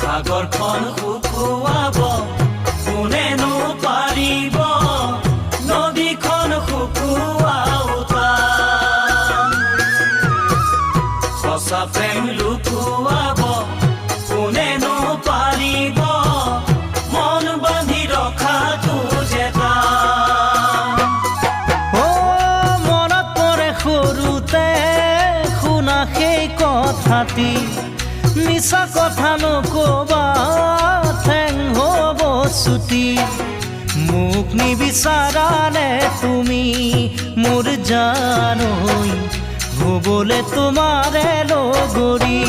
সাগৰখন শুকুৱাব কোনেনো পাৰিব নদীখন শুকুৱাওতা সঁচা প্ৰেম লুকুৱাব কোনেনো পাৰিব মন বান্ধি ৰখাটো যেতা মনত পৰে সৰুতে শুনা সেই কথাটি মিছা কথা নকবা ঠেং হ'ব ছুটি মোক নিবিচাৰানে তুমি মোৰ জানৈ হ'বলে তোমাৰে লগৰী